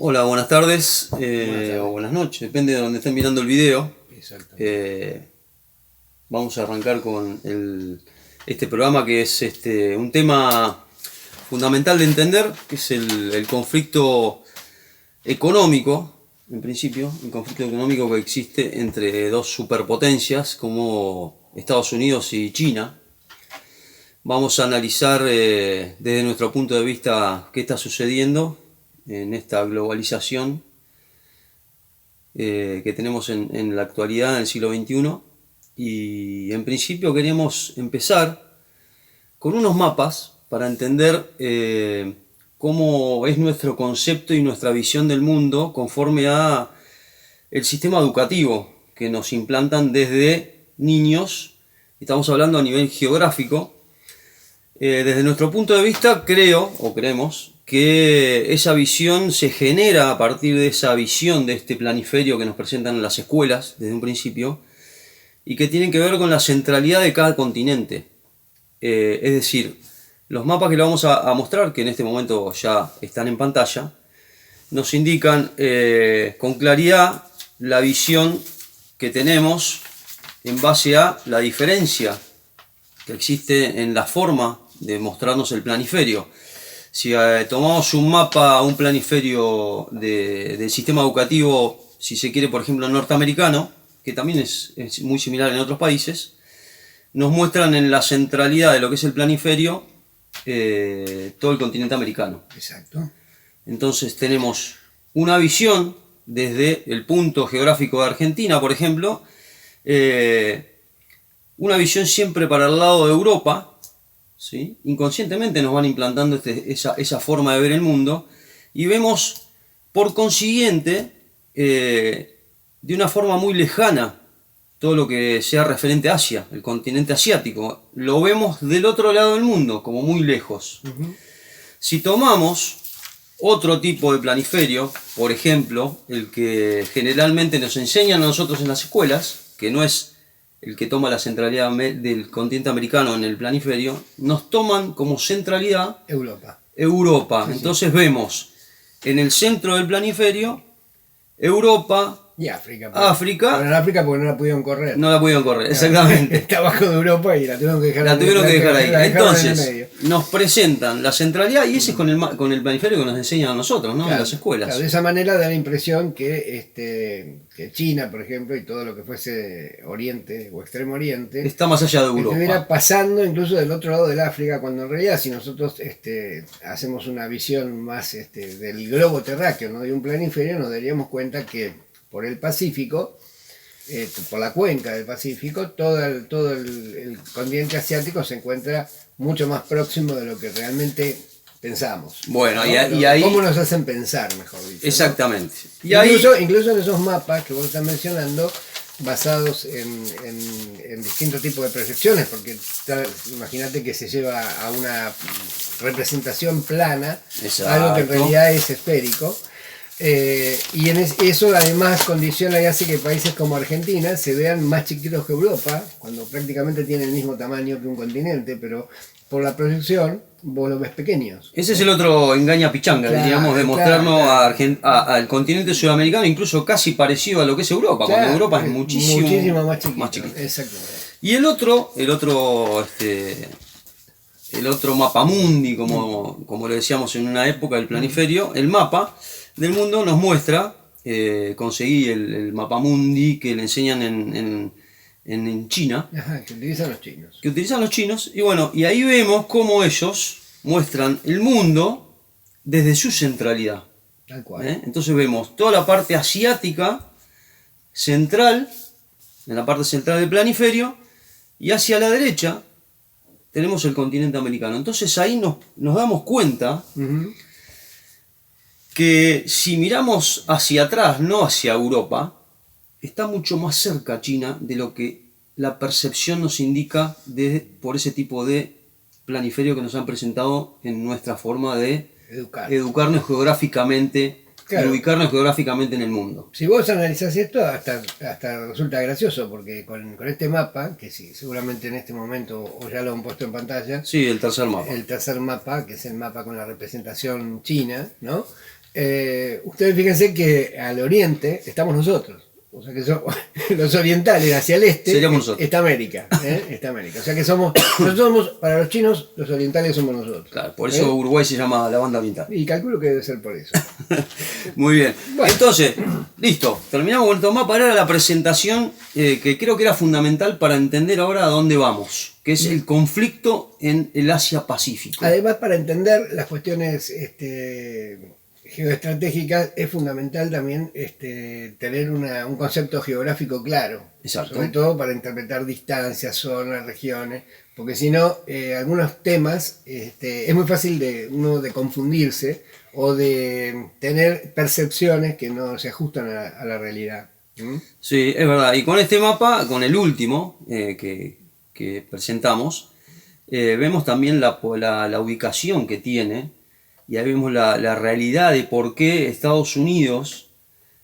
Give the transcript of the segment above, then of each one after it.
Hola, buenas tardes, Buenas tardes. o buenas noches, depende de donde estén mirando el video. Exactamente. Eh, Vamos a arrancar con este programa que es un tema fundamental de entender, que es el conflicto económico, en principio, el conflicto económico que existe entre dos superpotencias como Estados Unidos y China. Vamos a analizar desde nuestro punto de vista qué está sucediendo en esta globalización que tenemos en la actualidad, en el siglo XXI. Y en principio queríamos empezar con unos mapas para entender cómo es nuestro concepto y nuestra visión del mundo conforme a el sistema educativo que nos implantan desde niños. Estamos hablando a nivel geográfico. Desde nuestro punto de vista, creo o creemos que esa visión se genera a partir de esa visión de este planiferio que nos presentan en las escuelas desde un principio y que tienen que ver con la centralidad de cada continente. Es decir, los mapas que le vamos a mostrar, que en este momento ya están en pantalla, nos indican con claridad la visión que tenemos en base a la diferencia que existe en la forma de mostrarnos el planiferio. Si tomamos un mapa, un planiferio del sistema educativo, si se quiere, por ejemplo, norteamericano, que también es muy similar en otros países, nos muestran en la centralidad de lo que es el planiferio todo el continente americano. Exacto. Entonces tenemos una visión desde el punto geográfico de Argentina, por ejemplo, una visión siempre para el lado de Europa, ¿sí? Inconscientemente nos van implantando esa forma de ver el mundo y vemos, por consiguiente, de una forma muy lejana todo lo que sea referente a Asia, el continente asiático. Lo vemos del otro lado del mundo, como muy lejos. Si tomamos otro tipo de planiferio, por ejemplo, el que generalmente nos enseñan a nosotros en las escuelas, que no es el que toma la centralidad del continente americano en el planiferio, nos toman como centralidad Europa. Europa. Sí, sí. Entonces vemos en el centro del planiferio Europa, Y África. África. Pero en África porque no la pudieron correr. No la pudieron correr, exactamente. Está abajo de Europa y la tuvieron que dejar, La tuvieron que dejar ahí. la dejaron en el Entonces, medio. nos presentan la centralidad y ese es con el planiferio que nos enseñan a nosotros, ¿no? Claro, En las escuelas. claro, de esa manera da la impresión que China, por ejemplo, y todo lo que fuese Oriente o Extremo Oriente, Está más allá de Europa. estuviera pasando incluso del otro lado del África, cuando en realidad si nosotros hacemos una visión más del globo terráqueo, no de un planiferio, nos daríamos cuenta que por el Pacífico, por la cuenca del Pacífico, todo el continente asiático se encuentra mucho más próximo de lo que realmente pensamos. Bueno, ¿no? y ahí... ¿Cómo nos hacen pensar, mejor dicho? Exactamente. ¿no? Y Incluso en esos mapas que vos estás mencionando, basados en distintos tipos de proyecciones, porque imagínate que se lleva a una representación plana, Exacto. Algo que en realidad es esférico. Y eso además condiciona y hace que países como Argentina se vean más chiquitos que Europa, cuando prácticamente tienen el mismo tamaño que un continente, pero por la proyección vos los ves pequeños. Ese es el otro engaña pichanga, Claro, digamos, de mostrarnos claro. al continente sudamericano incluso casi parecido a lo que es Europa, Claro, cuando Europa es muchísimo más chiquito. más chiquito. Exactamente. Y el otro mapamundi, como le decíamos en una época del planiferio, el mapa del mundo nos muestra, conseguí el mapamundi que le enseñan en China, Ajá, que utilizan los chinos. que utilizan los chinos, y bueno, y ahí vemos cómo ellos muestran el mundo desde su centralidad. Tal cual. Entonces vemos toda la parte asiática central, en la parte central del planiferio, y hacia la derecha tenemos el continente americano. Entonces ahí nos damos cuenta que si miramos hacia atrás, no hacia Europa, está mucho más cerca China de lo que la percepción nos indica por ese tipo de planiferio que nos han presentado en nuestra forma de educarnos geográficamente, claro, ubicarnos geográficamente en el mundo. Si vos analizás esto, hasta resulta gracioso, porque con este mapa, que sí, seguramente en este momento o ya lo han puesto en pantalla, Sí, el tercer mapa. el tercer mapa, que es el mapa con la representación china, ¿no? Ustedes fíjense que al oriente estamos nosotros. O sea que somos los orientales hacia el este. Seríamos nosotros. Está América, está América. O sea que nosotros somos, para los chinos, los orientales somos nosotros. Claro, por eso Uruguay se llama la banda oriental. Y calculo que debe ser por eso. Muy bien. Bueno. Entonces, listo. Terminamos con estos mapas. Era la presentación que creo que era fundamental para entender ahora a dónde vamos, que es el conflicto en el Asia-Pacífico. Además, para entender las cuestiones geoestratégicas, es fundamental también tener un concepto geográfico claro. Exacto. Sobre todo para interpretar distancias, zonas, regiones, porque si no, algunos temas es muy fácil de confundirse o de tener percepciones que no se ajustan a la realidad. ¿Mm? Sí, es verdad. Y con este mapa, con el último que presentamos, vemos también la ubicación que tiene, y ahí vemos la realidad de por qué Estados Unidos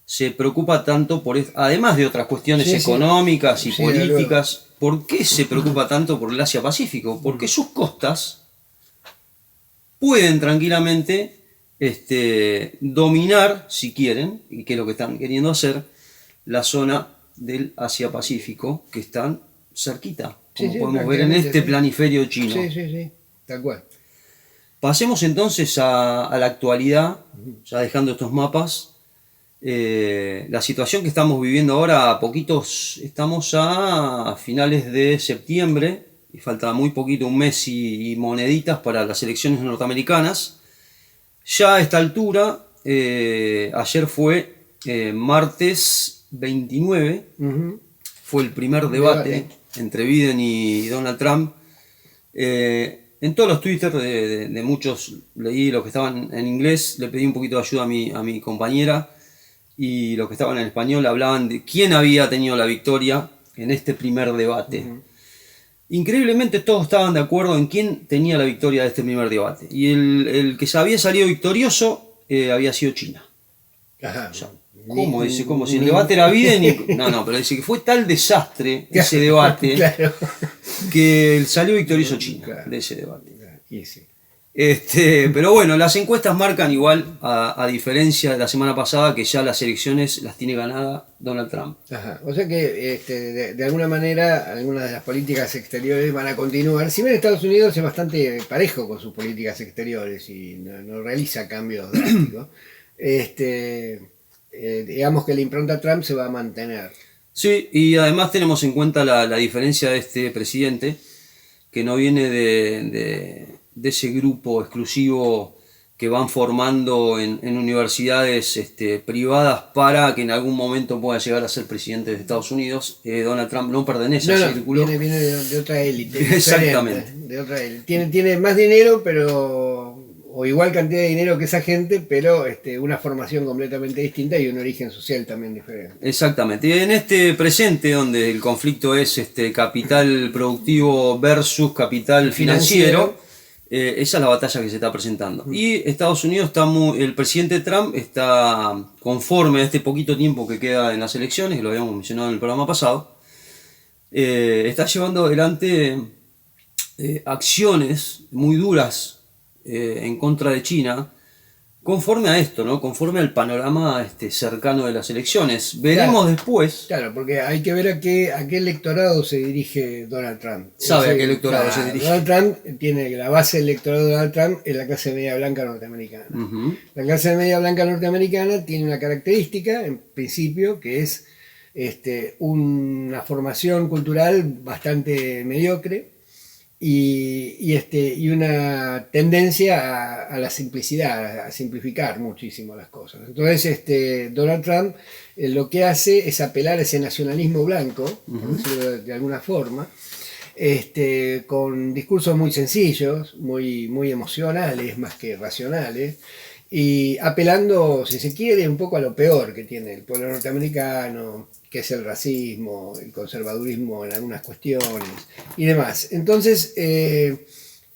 se preocupa tanto por, además de otras cuestiones económicas y políticas, ¿por qué se preocupa tanto por el Asia-Pacífico? Porque sus costas pueden tranquilamente dominar, si quieren, y que es lo que están queriendo hacer, la zona del Asia-Pacífico, que están cerquita, como podemos ver en este planiferio chino. Sí, tal cual. Pasemos entonces a la actualidad, ya dejando estos mapas. La situación que estamos viviendo ahora, estamos a finales de septiembre, y falta muy poquito, un mes y moneditas para las elecciones norteamericanas. Ya a esta altura, ayer fue martes 29, fue el primer debate entre Biden y Donald Trump. En todos los Twitter de muchos leí, los que estaban en inglés, le pedí un poquito de ayuda a mi compañera, y los que estaban en español hablaban de quién había tenido la victoria en este primer debate. Increíblemente todos estaban de acuerdo en quién tenía la victoria de este primer debate, y el que había salido victorioso había sido China. Ajá. O sea, ¿cómo? Dice, como si el debate era Biden no, pero dice que fue tal desastre ese debate, claro, que salió victorioso China de ese debate. sí. Pero bueno, las encuestas marcan igual, a diferencia de la semana pasada, que ya las elecciones las tiene ganadas Donald Trump. Ajá. O sea que de alguna manera algunas de las políticas exteriores van a continuar. Si bien Estados Unidos es bastante parejo con sus políticas exteriores y no realiza cambios drásticos, digamos que la impronta Trump se va a mantener. Sí, y además tenemos en cuenta la diferencia de este presidente, que no viene de ese grupo exclusivo que van formando en universidades privadas para que en algún momento pueda llegar a ser presidente de Estados Unidos. Donald Trump no pertenece a ese círculo. Viene de otra élite. Exactamente. De otra élite. Tiene más dinero, o igual cantidad de dinero que esa gente, pero una formación completamente distinta y un origen social también diferente. Exactamente. Y en este presente, donde el conflicto es capital productivo versus capital financiero, esa es la batalla que se está presentando. Y Estados Unidos el presidente Trump está conforme a este poquito tiempo que queda en las elecciones, que lo habíamos mencionado en el programa pasado, está llevando adelante acciones muy duras en contra de China, conforme a esto, ¿no? Conforme al panorama cercano de las elecciones. Veremos después. Claro, porque hay que ver a qué electorado se dirige Donald Trump. ¿Sabe a qué electorado se dirige? Donald Trump tiene la base del electorado de Donald Trump es la clase media blanca norteamericana. La clase media blanca norteamericana tiene una característica, en principio, que es una formación cultural bastante mediocre. Y una tendencia a la simplicidad, a simplificar muchísimo las cosas. Entonces, Donald Trump lo que hace es apelar a ese nacionalismo blanco, por decirlo de alguna forma, con discursos muy sencillos, muy emocionales más que racionales, y apelando, si se quiere, un poco a lo peor que tiene el pueblo norteamericano, que es el racismo, el conservadurismo en algunas cuestiones y demás. Entonces,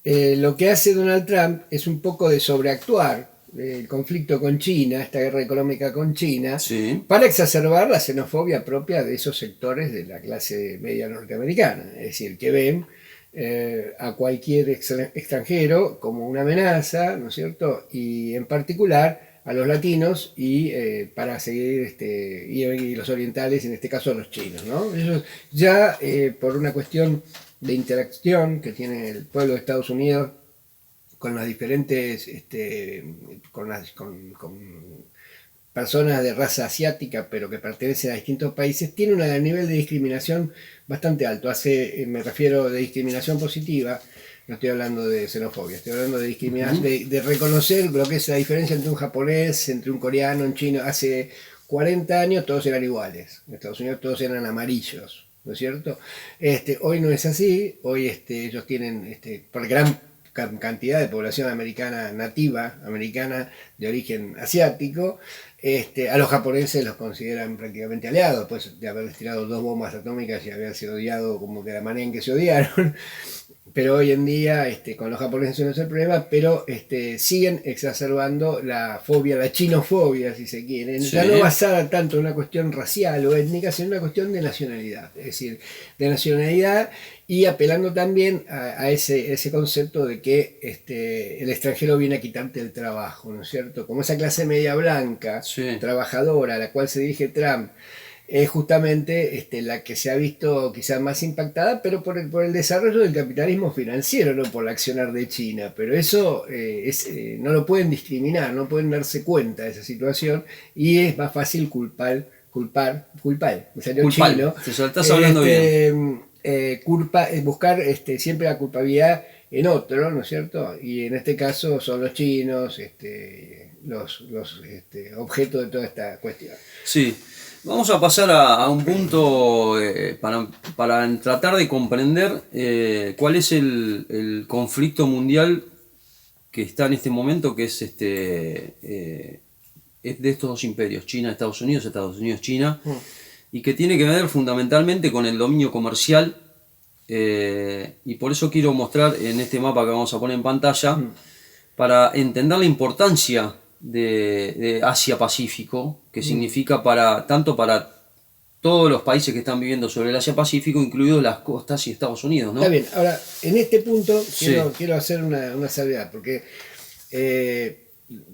lo que hace Donald Trump es un poco de sobreactuar el conflicto con China, esta guerra económica con China, sí, para exacerbar la xenofobia propia de esos sectores de la clase media norteamericana, es decir, que ven a cualquier extranjero como una amenaza, ¿no es cierto? Y en particular a los latinos y para seguir y los orientales, en este caso a los chinos, ¿no? Ellos ya por una cuestión de interacción que tiene el pueblo de Estados Unidos con las diferentes, con personas de raza asiática, pero que pertenecen a distintos países, tiene un nivel de discriminación bastante alto. Me refiero de discriminación positiva, no estoy hablando de xenofobia, estoy hablando de discriminación, de reconocer lo que es la diferencia entre un japonés, entre un coreano, un chino. Hace 40 años todos eran iguales, en Estados Unidos todos eran amarillos, ¿no es cierto? Hoy no es así, hoy ellos tienen, por gran cantidad de población americana nativa, americana de origen asiático, a los japoneses los consideran prácticamente aliados, después de haberles tirado 2 bombas atómicas y haberse odiado como que la manera en que se odiaron. Pero hoy en día con los japoneses no es el problema, pero siguen exacerbando la fobia, la chinofobia, si se quiere, ya no basada tanto en una cuestión racial o étnica, sino en una cuestión de nacionalidad, es decir, de nacionalidad, y apelando también a ese concepto de que el extranjero viene a quitarte el trabajo, ¿no es cierto? Como esa clase media blanca, trabajadora, a la cual se dirige Trump, es justamente la que se ha visto quizás más impactada, pero por el desarrollo del capitalismo financiero, no por el accionar de China. Pero eso no lo pueden discriminar, no pueden darse cuenta de esa situación, y es más fácil culpar, me salió chino. Estás hablando bien. Buscar siempre la culpabilidad en otro, ¿no es cierto? Y en este caso son los chinos los objetos de toda esta cuestión. Sí. Vamos a pasar a un punto para tratar de comprender cuál es el conflicto mundial que está en este momento, que es es de estos dos imperios, China, Estados Unidos, China, y que tiene que ver fundamentalmente con el dominio comercial, y por eso quiero mostrar en este mapa que vamos a poner en pantalla, para entender la importancia de Asia-Pacífico, que significa tanto para todos los países que están viviendo sobre el Asia-Pacífico, incluidos las costas y Estados Unidos, ¿no? Está bien, ahora, en este punto quiero hacer una salvedad, porque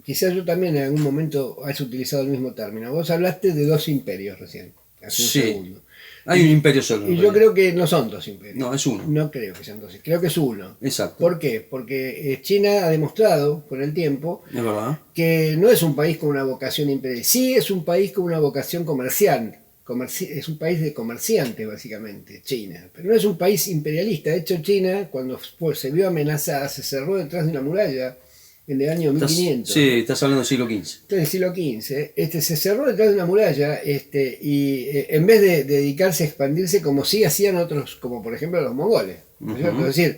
quizás yo también en algún momento has utilizado el mismo término. Vos hablaste de 2 imperios recién, hace un segundo. Hay un imperio solo. Y yo creo que no son 2 imperios. No, es uno. No creo que sean 2, creo que es uno. Exacto. ¿Por qué? Porque China ha demostrado con el tiempo es verdad, que no es un país con una vocación imperial. Sí es un país con una vocación comercial. Es un país de comerciantes, básicamente, China. Pero no es un país imperialista. De hecho, China, cuando se vio amenazada, se cerró detrás de una muralla en el año 1500. Sí, estás hablando del siglo XV. Del siglo XV. Se cerró detrás de una muralla y en vez de dedicarse a expandirse como sí hacían otros, como por ejemplo los mongoles. Es decir,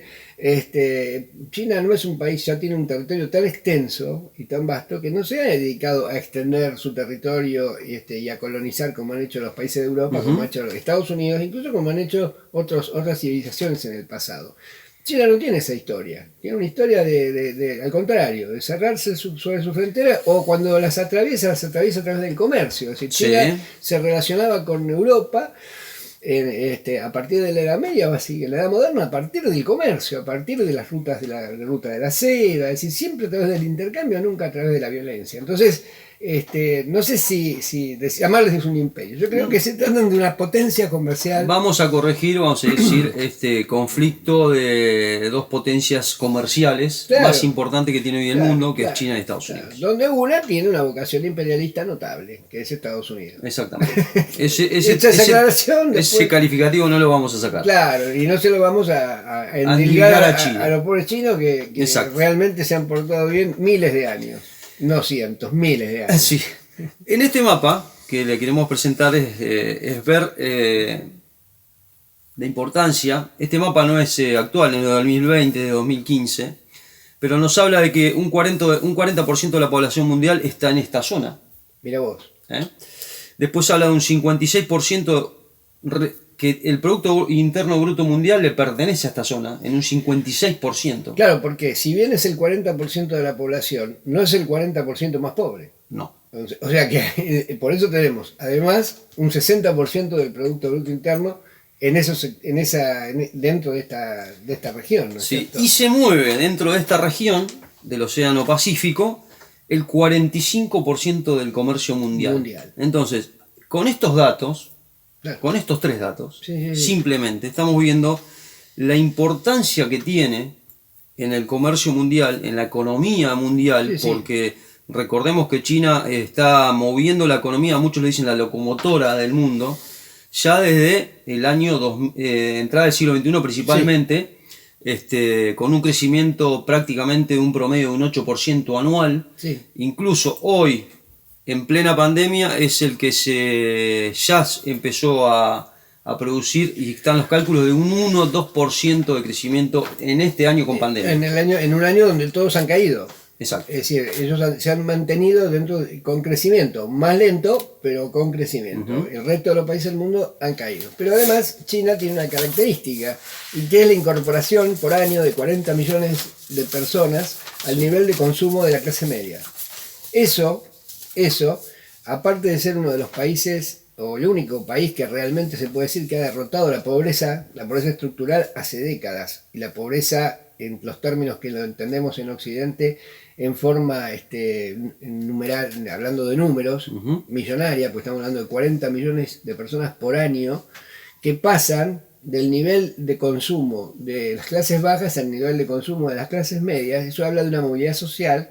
China no es un país, ya tiene un territorio tan extenso y tan vasto que no se ha dedicado a extender su territorio y a colonizar como han hecho los países de Europa, como ha hecho los Estados Unidos, incluso como han hecho otras civilizaciones en el pasado. China no tiene esa historia, tiene una historia al contrario, de cerrarse sobre su frontera, o cuando las atraviesa a través del comercio. Es decir, China se relacionaba con Europa a partir de la Edad Media, la Edad Moderna, a partir del comercio, a partir de las rutas de la ruta de la seda, es decir, siempre a través del intercambio, nunca a través de la violencia. Entonces, no sé si llamarles es un imperio. Yo creo que se tratan de una potencia comercial. Vamos a corregir, vamos a decir, este conflicto de 2 potencias comerciales más importante que tiene hoy el mundo, que es China y Estados Unidos. Donde una tiene una vocación imperialista notable, que es Estados Unidos. Exactamente. Ese calificativo no lo vamos a sacar. Claro, y no se lo vamos a endilgar a China. A los pobres chinos que realmente se han portado bien miles de años. No cientos, miles de años. Sí. En este mapa que le queremos presentar es ver la importancia. Este mapa no es actual, es de 2020, de 2015, pero nos habla de que un 40% de la población mundial está en esta zona. Mira vos. Después habla de un 56% que el Producto Interno Bruto Mundial le pertenece a esta zona, en un 56%. Claro, porque si bien es el 40% de la población, no es el 40% más pobre. No. O sea que por eso tenemos, además, un 60% del Producto Bruto Interno dentro de esta región, ¿no es cierto? Y se mueve dentro de esta región del Océano Pacífico el 45% del comercio mundial. Entonces, con estos datos, Claro. con estos tres datos, Sí. simplemente estamos viendo la importancia que tiene en el comercio mundial, en la economía mundial, Sí. porque recordemos que China está moviendo la economía, muchos le dicen la locomotora del mundo, ya desde el año entrada del siglo XXI principalmente, con un crecimiento prácticamente de un promedio de un 8% anual. Sí. Incluso hoy, en plena pandemia, es el que ya empezó a producir, y están los cálculos de un 1-2% de crecimiento en este año con pandemia. En un año donde todos han caído. Exacto. Es decir, ellos se han mantenido con crecimiento, más lento, pero con crecimiento. El resto de los países del mundo han caído. Pero además, China tiene una característica, y que es la incorporación por año de 40 millones de personas al nivel de consumo de la clase media. Eso, aparte de ser uno de los países, o el único país que realmente se puede decir que ha derrotado la pobreza estructural hace décadas, y la pobreza en los términos que lo entendemos en Occidente, en forma numeral, hablando de números, millonaria, pues estamos hablando de 40 millones de personas por año que pasan del nivel de consumo de las clases bajas al nivel de consumo de las clases medias. Eso habla de una movilidad social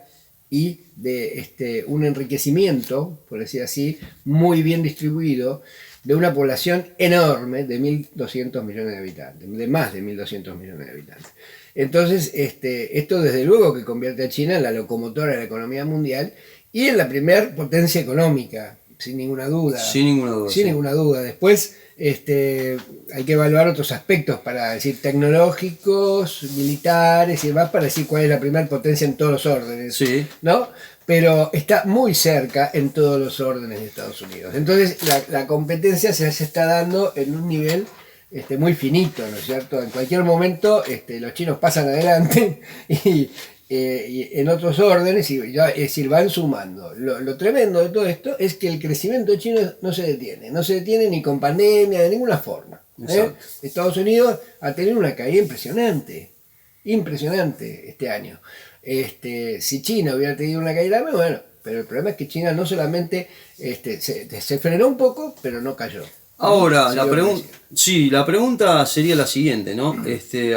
y de un enriquecimiento, por decir así, muy bien distribuido, de una población enorme de 1.200 millones de habitantes, de más de 1.200 millones de habitantes. Entonces, esto desde luego que convierte a China en la locomotora de la economía mundial y en la primer potencia económica, sin ninguna duda. Sin ninguna duda. Sin ninguna duda. Después hay que evaluar otros aspectos para decir tecnológicos, militares y demás, para decir cuál es la primera potencia en todos los órdenes. Sí. ¿No? Pero está muy cerca en todos los órdenes de Estados Unidos. Entonces la competencia se está dando en un nivel muy finito, ¿no es cierto? En cualquier momento los chinos pasan adelante y en otros órdenes, y ya, es decir, van sumando. Lo tremendo de todo esto es que el crecimiento chino no se detiene ni con pandemia, de ninguna forma. Estados Unidos ha tenido una caída impresionante este año. Si China hubiera tenido una caída, bueno, pero el problema es que China no solamente se frenó un poco, pero no cayó. Ahora, la pregunta sería la siguiente, ¿no?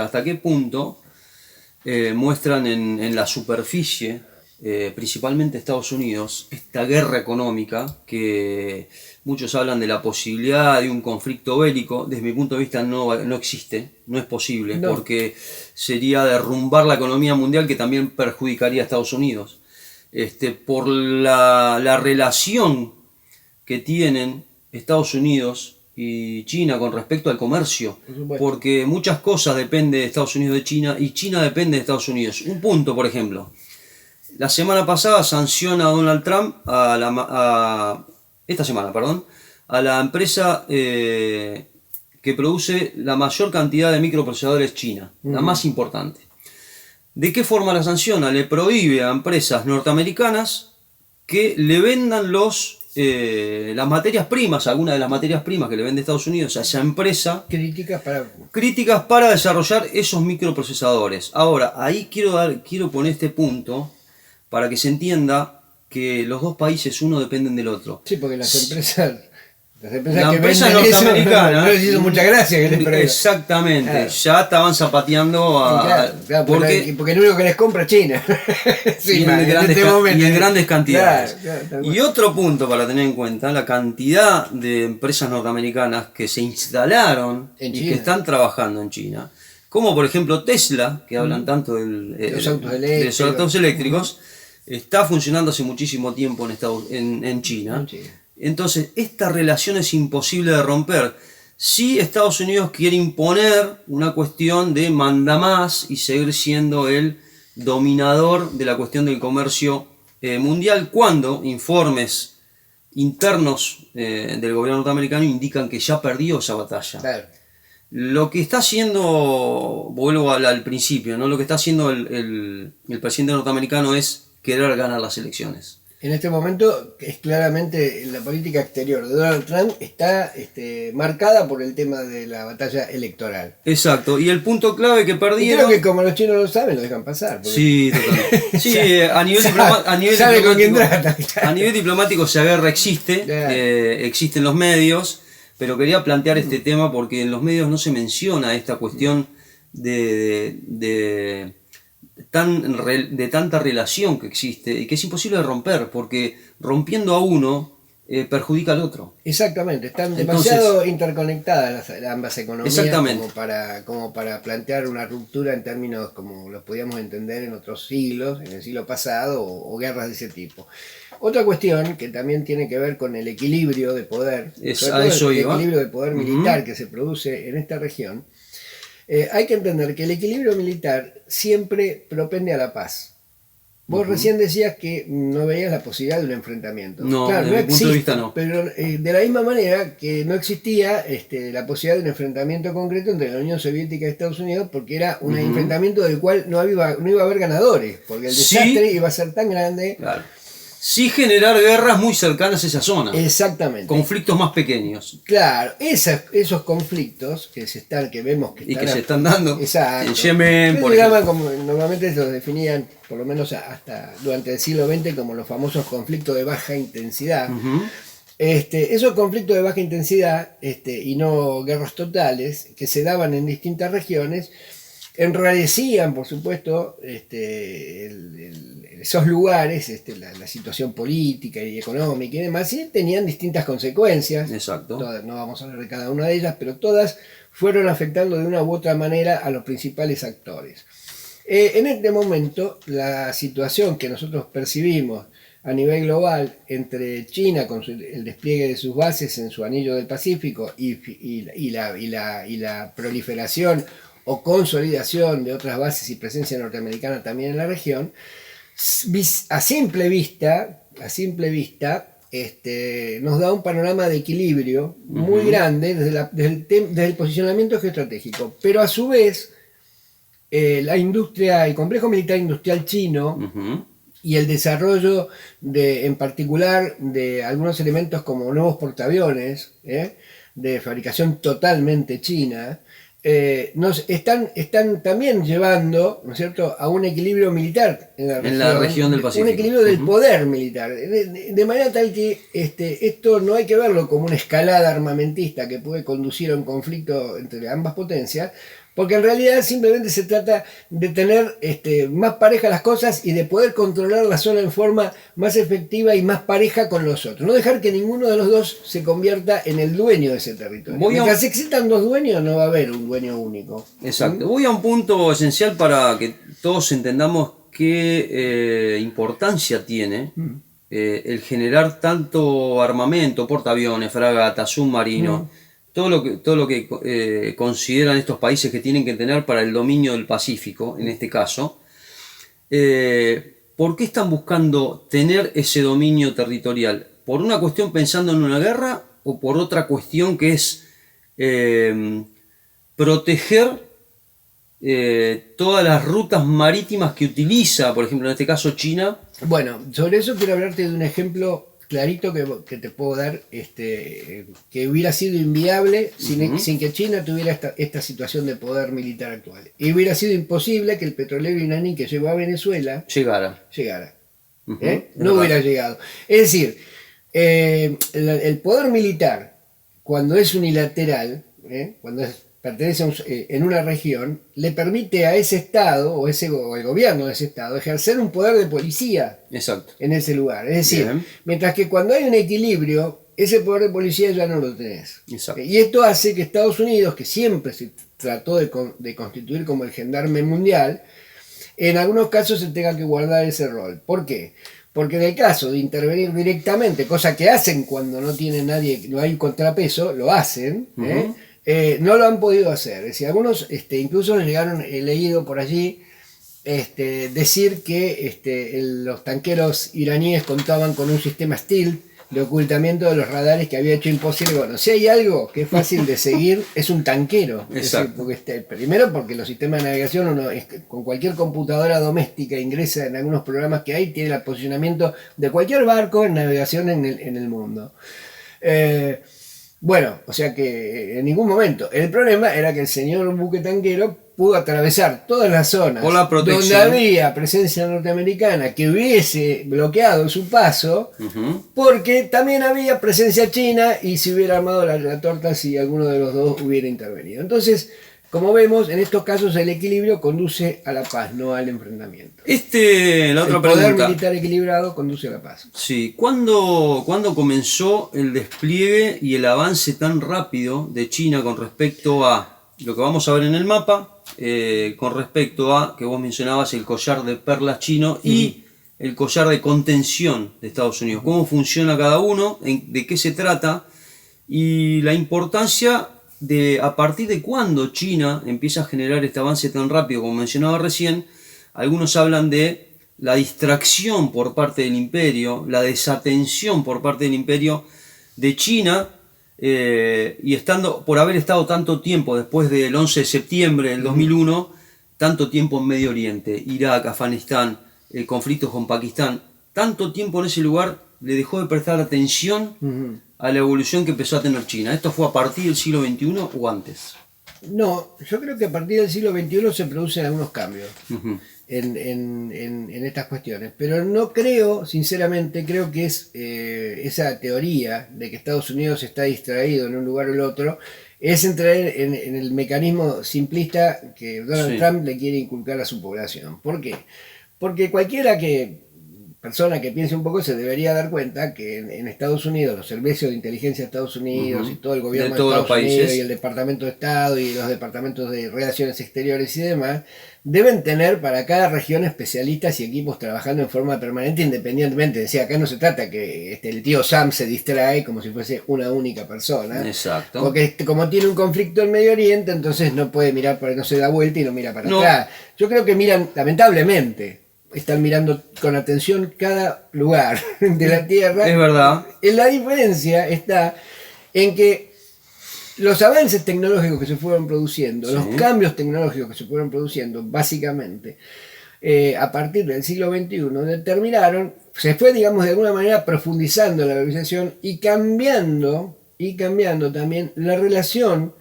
¿Hasta qué punto muestran en la superficie, principalmente Estados Unidos, esta guerra económica que muchos hablan de la posibilidad de un conflicto bélico? Desde mi punto de vista no existe, no es posible, porque sería derrumbar la economía mundial, que también perjudicaría a Estados Unidos. Por la relación que tienen Estados Unidos y China con respecto al comercio, porque muchas cosas dependen de Estados Unidos de China, y China depende de Estados Unidos. Un punto, por ejemplo, la semana pasada sanciona a Donald Trump a la empresa que produce la mayor cantidad de microprocesadores China, la más importante. ¿De qué forma la sanciona? Le prohíbe a empresas norteamericanas que le vendan las materias primas, algunas de las materias primas que le vende Estados Unidos a esa empresa, críticas para desarrollar esos microprocesadores. Ahora, ahí quiero poner este punto para que se entienda que los dos países, uno dependen del otro. Sí, porque las empresas la empresa norteamericana no les hizo mucha gracia que les prohíban. Exactamente, claro. Ya estaban zapateando claro, porque el único que les compra es China. Sí, y en grandes cantidades. Claro, y otro punto para tener en cuenta, la cantidad de empresas norteamericanas que se instalaron y que están trabajando en China, como por ejemplo Tesla, que hablan tanto de los autos eléctricos, está funcionando hace muchísimo tiempo en China. Entonces, esta relación es imposible de romper. Si Estados Unidos quiere imponer una cuestión de mandamás y seguir siendo el dominador de la cuestión del comercio mundial, cuando informes internos del gobierno norteamericano indican que ya perdió esa batalla. Claro. Lo que está haciendo, vuelvo al principio, ¿no? Lo que está haciendo el presidente norteamericano es querer ganar las elecciones. En este momento es claramente la política exterior de Donald Trump está marcada por el tema de la batalla electoral. Exacto, y el punto clave que Y perdieron... creo que como los chinos lo saben, lo dejan pasar. Sí, totalmente. Sí, a nivel diplomático esa guerra existe, existen los medios, pero quería plantear este tema porque en los medios no se menciona esta cuestión de tanta relación que existe y que es imposible de romper, porque rompiendo a uno perjudica al otro. Exactamente, están demasiado interconectadas ambas economías como para plantear una ruptura en términos como los podíamos entender en otros siglos, en el siglo pasado, o guerras de ese tipo. Otra cuestión que también tiene que ver con el equilibrio de poder, equilibrio de poder militar que se produce en esta región. Hay que entender que el equilibrio militar siempre propende a la paz. Vos recién decías que no veías la posibilidad de un enfrentamiento. No, claro, desde mi punto de vista no. Pero de la misma manera que no existía la posibilidad de un enfrentamiento concreto entre la Unión Soviética y Estados Unidos, porque era un enfrentamiento del cual no iba a haber ganadores, porque el desastre iba a ser tan grande. Claro. Sí generar guerras muy cercanas a esa zona. Exactamente. Conflictos más pequeños. Claro, esos conflictos que vemos que se están dando. Exacto. En Yemen, por ejemplo. Normalmente se los definían, por lo menos hasta durante el siglo XX, como los famosos conflictos de baja intensidad. Esos conflictos de baja intensidad y no guerras totales que se daban en distintas regiones enrarecían, por supuesto, esos lugares, la situación política y económica y demás, y tenían distintas consecuencias. Exacto. No vamos a hablar de cada una de ellas, pero todas fueron afectando de una u otra manera a los principales actores. En este momento, la situación que nosotros percibimos a nivel global entre China con el despliegue de sus bases en su anillo del Pacífico y la proliferación o consolidación de otras bases y presencia norteamericana también en la región, a simple vista nos da un panorama de equilibrio muy grande desde el posicionamiento geoestratégico. Pero a su vez, el complejo militar industrial chino y el desarrollo en particular de algunos elementos como nuevos portaaviones de fabricación totalmente china, nos están también llevando, ¿no es cierto?, a un equilibrio militar en la región del Pacífico. Un equilibrio del poder militar. De manera tal que esto no hay que verlo como una escalada armamentista que puede conducir a un conflicto entre ambas potencias, porque en realidad simplemente se trata de tener más parejas las cosas y de poder controlar la zona en forma más efectiva y más pareja con los otros. No dejar que ninguno de los dos se convierta en el dueño de ese territorio. Mientras existan dos dueños, no va a haber un dueño único. Exacto. Voy a un punto esencial para que todos entendamos qué importancia tiene el generar tanto armamento, portaaviones, fragatas, submarinos. Todo lo que consideran estos países que tienen que tener para el dominio del Pacífico, en este caso, ¿por qué están buscando tener ese dominio territorial? ¿Por una cuestión pensando en una guerra o por otra cuestión que es proteger todas las rutas marítimas que utiliza, por ejemplo, en este caso China? Bueno, sobre eso quiero hablarte de un ejemplo clarito que te puedo dar, que hubiera sido inviable sin que China tuviera esta situación de poder militar actual. Y hubiera sido imposible que el petrolero iraní que llegó a Venezuela llegara. No hubiera llegado. Es decir, el poder militar, cuando es unilateral, cuando pertenece en una región, le permite a ese Estado o el gobierno de ese Estado ejercer un poder de policía. Exacto. En ese lugar. Es decir, mientras que cuando hay un equilibrio, ese poder de policía ya no lo tenés. Exacto. Y esto hace que Estados Unidos, que siempre se trató de constituir como el gendarme mundial, en algunos casos se tenga que guardar ese rol. ¿Por qué? Porque en el caso de intervenir directamente, cosa que hacen cuando no tiene nadie, no hay contrapeso, lo hacen, no lo han podido hacer. Es decir, algunos incluso llegaron, he leído por allí, decir que los tanqueros iraníes contaban con un sistema stealth de ocultamiento de los radares que había hecho imposible. Bueno, si hay algo que es fácil de seguir, es un tanquero. Es decir, porque primero porque los sistemas de navegación, con cualquier computadora doméstica ingresa en algunos programas que hay, tiene el posicionamiento de cualquier barco en navegación en el mundo. Bueno, o sea que en ningún momento. El problema era que el señor buque tanquero pudo atravesar todas las zonas donde había presencia norteamericana que hubiese bloqueado su paso, porque también había presencia china y se hubiera armado la torta si alguno de los dos hubiera intervenido. Entonces, como vemos, en estos casos el equilibrio conduce a la paz, no al enfrentamiento. La otra pregunta. El poder militar equilibrado conduce a la paz. Sí, ¿cuándo comenzó el despliegue y el avance tan rápido de China con respecto a lo que vamos a ver en el mapa, con respecto a, que vos mencionabas, el collar de perlas chino y el collar de contención de Estados Unidos? ¿Cómo funciona cada uno? ¿De qué se trata? Y la importancia de a partir de cuándo China empieza a generar este avance tan rápido, como mencionaba recién. Algunos hablan de la distracción por parte del imperio, la desatención por parte del imperio de China, y por haber estado tanto tiempo después del 11 de septiembre del 2001, tanto tiempo en Medio Oriente, Irak, Afganistán, conflictos con Pakistán, tanto tiempo en ese lugar, le dejó de prestar atención a la evolución que empezó a tener China. ¿Esto fue a partir del siglo XXI o antes? No, yo creo que a partir del siglo XXI se producen algunos cambios en estas cuestiones, pero no creo, sinceramente, creo que es esa teoría de que Estados Unidos está distraído en un lugar o el otro, es entrar en el mecanismo simplista que Donald Trump le quiere inculcar a su población. ¿Por qué? Porque persona que piense un poco se debería dar cuenta que en Estados Unidos, los servicios de inteligencia de Estados Unidos y todo el gobierno de Estados Unidos y el Departamento de Estado y los departamentos de Relaciones Exteriores y demás, deben tener para cada región especialistas y equipos trabajando en forma permanente independientemente. Decía, acá no se trata que el tío Sam se distrae como si fuese una única persona. Exacto. Porque como tiene un conflicto en Medio Oriente, entonces no puede mirar, no se da vuelta y no mira para atrás. Yo creo que miran, lamentablemente, están mirando con atención cada lugar de la Tierra. Es verdad. La diferencia está en que los avances tecnológicos que se fueron produciendo, los cambios tecnológicos que se fueron produciendo, básicamente, a partir del siglo XXI, se fue, digamos, de alguna manera profundizando la globalización y cambiando también la relación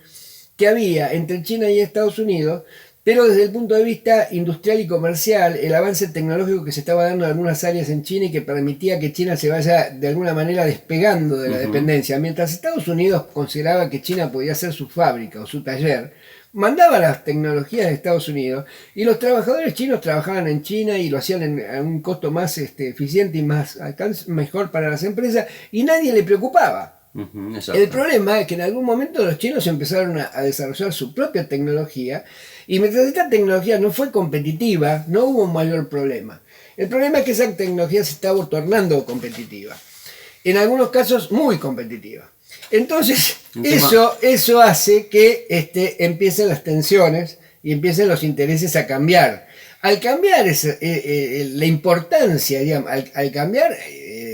que había entre China y Estados Unidos. Pero desde el punto de vista industrial y comercial, el avance tecnológico que se estaba dando en algunas áreas en China y que permitía que China se vaya de alguna manera despegando de la dependencia, mientras Estados Unidos consideraba que China podía ser su fábrica o su taller, mandaba las tecnologías de Estados Unidos y los trabajadores chinos trabajaban en China y lo hacían a un costo más eficiente y mejor para las empresas y nadie le preocupaba. El problema es que en algún momento los chinos empezaron a desarrollar su propia tecnología y mientras esta tecnología no fue competitiva, no hubo un mayor problema. El problema es que esa tecnología se estaba tornando competitiva. En algunos casos muy competitiva. Entonces eso hace que empiecen las tensiones y empiecen los intereses a cambiar. Al cambiar la importancia, digamos, al cambiar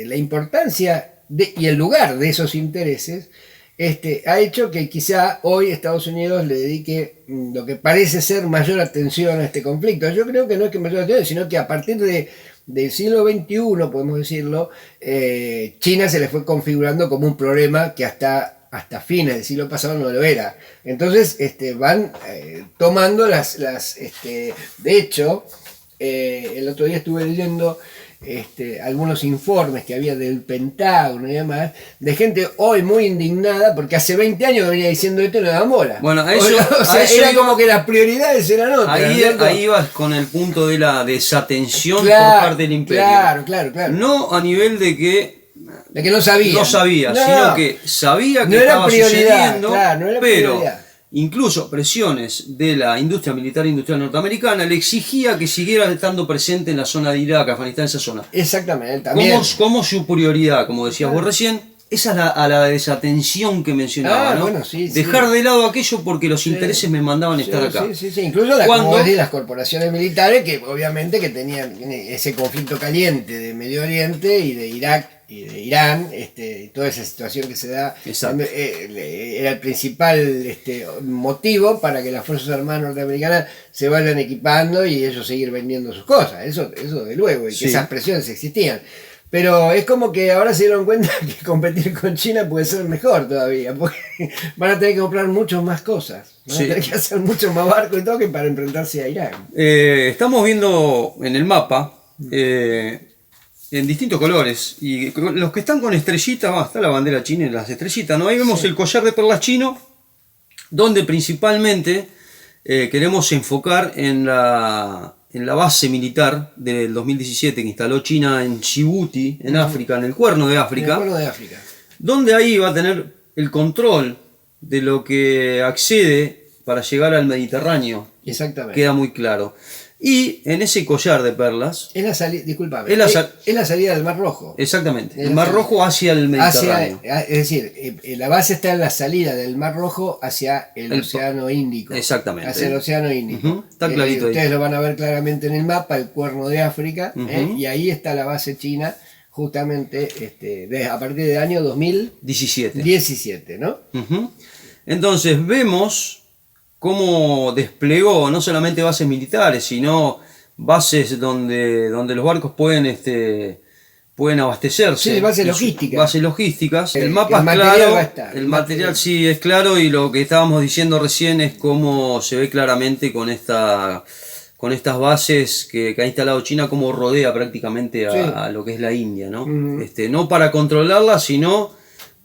la importancia y el lugar de esos intereses, ha hecho que quizá hoy Estados Unidos le dedique lo que parece ser mayor atención a este conflicto. Yo creo que no es que mayor atención, sino que a partir del siglo XXI, podemos decirlo, China se le fue configurando como un problema que hasta fines del siglo pasado no lo era. Entonces van tomando de hecho, el otro día estuve leyendo algunos informes que había del Pentágono y demás, de gente hoy muy indignada porque hace 20 años venía diciendo esto y no daban bola. Bueno, era como que las prioridades eran otras. Ahí vas con el punto de la desatención por parte del imperio. Claro. No a nivel de que no sabía. Sino que sabía que estaba sucediendo, no era pero prioridad. Incluso presiones de la industria militar e industrial norteamericana le exigía que siguiera estando presente en la zona de Irak, Afganistán, esa zona. Exactamente, también. Como su prioridad, como decías vos recién, esa es a la desatención que mencionaba, ¿no? Bueno, dejar de lado aquello porque los intereses me mandaban estar acá. Sí. Incluso las corporaciones militares que obviamente que tenían ese conflicto caliente de Medio Oriente y de Irak y de Irán, y toda esa situación que se da, Exacto. era el principal motivo para que las Fuerzas Armadas norteamericanas se vayan equipando y ellos seguir vendiendo sus cosas, eso de luego, y que Sí. esas presiones existían. Pero es como que ahora se dieron cuenta que competir con China puede ser mejor todavía, porque van a tener que comprar muchas más cosas, van Sí. a tener que hacer mucho más barco y todo que para enfrentarse a Irán. Estamos viendo en el mapa en distintos colores, y los que están con estrellitas, está la bandera china y las estrellitas, ¿no? Ahí vemos Sí. el collar de perlas chino, donde principalmente queremos enfocar en la base militar del 2017 que instaló China en Djibouti, en África, en el Cuerno de En el África, Cuerno de África. donde ahí va a tener el control de lo que accede para llegar al Mediterráneo. Exactamente. Queda muy claro. Y en ese collar de perlas, Es la salida, discúlpame, Es la es la salida del Mar Rojo. exactamente, Es el Mar la- Rojo hacia el Mediterráneo. Es decir, la base está en la salida del Mar Rojo hacia el El- Océano Índico. Exactamente. Hacia el Océano Índico. Ujú, está clarito ahí. Ustedes lo van a ver claramente en el mapa, el Cuerno de África, Ujú. y ahí está la base china, justamente a partir del año 17. 2017, ¿no? Ujú. Entonces vemos cómo desplegó no solamente bases militares, sino bases donde los barcos pueden abastecerse. Sí, bases logísticas. Bases logísticas. El El mapa es material claro. va a estar, El el material material. sí es claro, y lo que estábamos diciendo recién es cómo se ve claramente con estas bases que ha instalado China, cómo rodea prácticamente Sí. a lo que es la India, ¿no? Ujú. No para controlarla, sino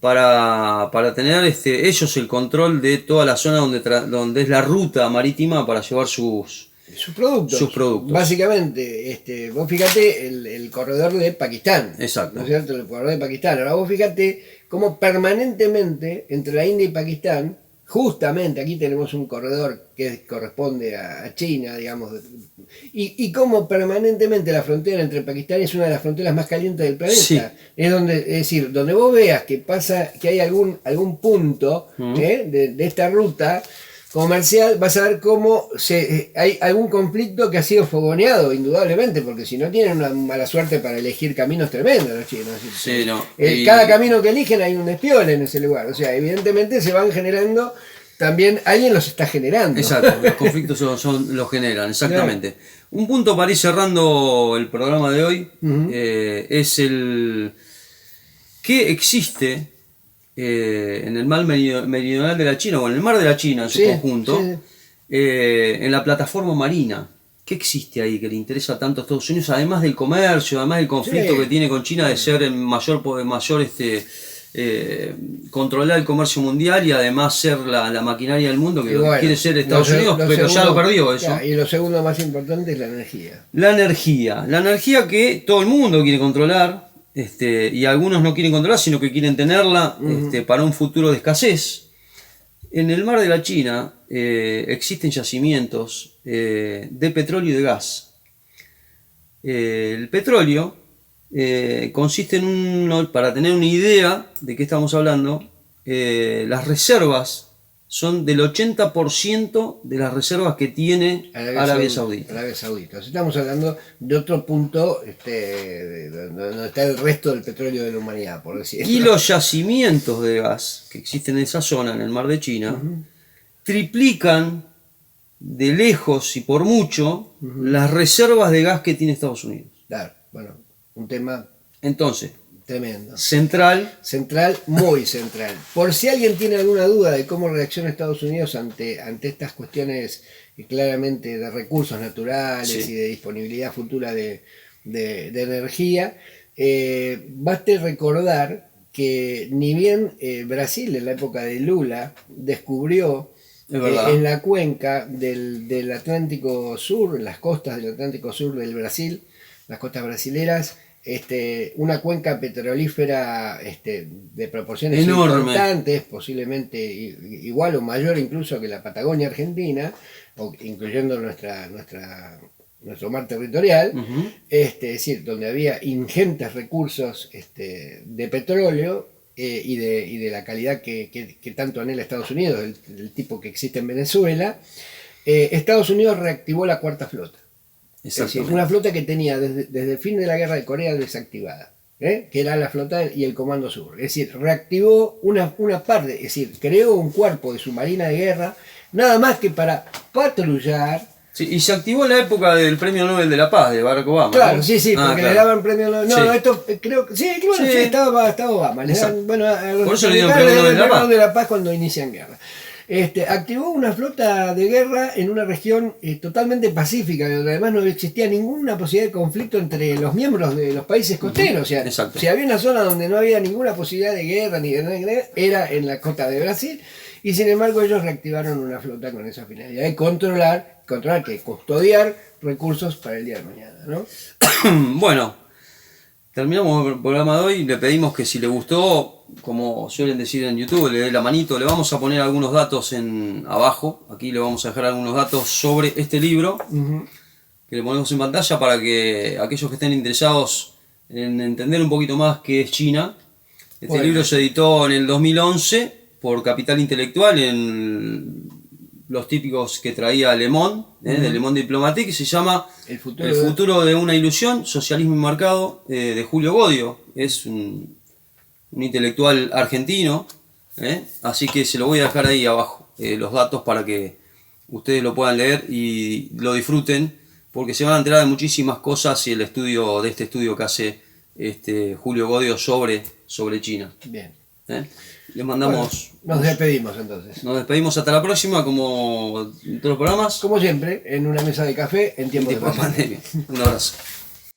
para tener ellos el control de toda la zona donde es la ruta marítima para llevar sus productos. Básicamente, vos fíjate el corredor de Pakistán. Exacto. ¿No es cierto? El corredor de Pakistán. Ahora vos fíjate cómo permanentemente entre la India y Pakistán, justamente aquí tenemos un corredor que corresponde a China, digamos, y cómo permanentemente la frontera entre Pakistán es una de las fronteras más calientes del planeta. Sí. Es decir, donde vos veas que hay algún punto de esta ruta comercial, vas a ver cómo hay algún conflicto que ha sido fogoneado, indudablemente, porque si no tienen una mala suerte para elegir caminos tremendos los chinos. Sí, no. Cada camino que eligen hay un espión en ese lugar. O sea, evidentemente se van generando, también alguien los está generando. Exacto, los conflictos los generan, exactamente. Un punto para ir cerrando el programa de hoy es el que existe en el mar meridional de la China, o en el mar de la China en su conjunto, en la plataforma marina. ¿Qué existe ahí que le interesa tanto a Estados Unidos, además del comercio, además del conflicto que tiene con China de ser el mayor controlar el comercio mundial y además ser la maquinaria del mundo que quiere ser Estados Unidos, pero ya lo perdió eso? Y lo segundo más importante es la energía. La energía que todo el mundo quiere controlar, y algunos no quieren controlar, sino que quieren tenerla para un futuro de escasez. En el mar de la China existen yacimientos de petróleo y de gas. El petróleo consiste para tener una idea de qué estamos hablando, las reservas son del 80% de las reservas que tiene Arabia Saudita. Arabia Saudita. O sea, estamos hablando de otro punto donde está el resto del petróleo de la humanidad, por decirlo. Y los yacimientos de gas que existen en esa zona, en el mar de China, triplican de lejos y por mucho las reservas de gas que tiene Estados Unidos. Claro, bueno, un tema Entonces, tremendo. central. Central, muy central. Por si alguien tiene alguna duda de cómo reacciona Estados Unidos ante estas cuestiones claramente de recursos naturales y de disponibilidad futura de energía, baste recordar que ni bien Brasil en la época de Lula descubrió en la cuenca del Atlántico Sur, en las costas del Atlántico Sur del Brasil, las costas brasileras, una cuenca petrolífera de proporciones enorme, importantes, posiblemente igual o mayor incluso que la Patagonia Argentina, incluyendo nuestro mar territorial, es decir, donde había ingentes recursos de petróleo y de la calidad que tanto anhela Estados Unidos, del tipo que existe en Venezuela. Estados Unidos reactivó la cuarta flota. Es decir, una flota que tenía desde el fin de la guerra de Corea desactivada. que era la flota y el Comando Sur. Es decir, reactivó una parte, es decir, creó un cuerpo de submarina de guerra, nada más que para patrullar. Sí, y se activó en la época del Premio Nobel de la Paz de Barack Obama. Claro, ¿no? sí, porque le daban premio Nobel. No, Sí. esto creo que sí, bueno, sí, estaba Obama. Le daban, bueno, a los Por eso le dieron republicanos premio Nobel de la Paz cuando inician guerra. Activó una flota de guerra en una región totalmente pacífica, donde además no existía ninguna posibilidad de conflicto entre los miembros de los países costeros. O sea, Exacto. si había una zona donde no había ninguna posibilidad de guerra ni de nada, era en la costa de Brasil, y sin embargo ellos reactivaron una flota con esa finalidad de controlar, que custodiar recursos para el día de mañana, ¿no? Bueno, terminamos el programa de hoy. Le pedimos que si le gustó, como suelen decir en YouTube, le dé la manito. Le vamos a poner algunos datos abajo. Aquí le vamos a dejar algunos datos sobre este libro, que le ponemos en pantalla para que aquellos que estén interesados en entender un poquito más qué es China. Este libro se editó en el 2011 por Capital Intelectual en los típicos que traía Le Monde, de Le Monde Diplomatique, se llama El futuro de una ilusión, socialismo y mercado, de Julio Godio. Es un intelectual argentino, así que se lo voy a dejar ahí abajo, los datos para que ustedes lo puedan leer y lo disfruten, porque se van a enterar de muchísimas cosas y este estudio que hace Julio Godio sobre China. Bien. Les mandamos... Bueno, nos despedimos entonces. Nos despedimos hasta la próxima, como en todos los programas. Como siempre, en una mesa de café en tiempo de pandemia. Un abrazo.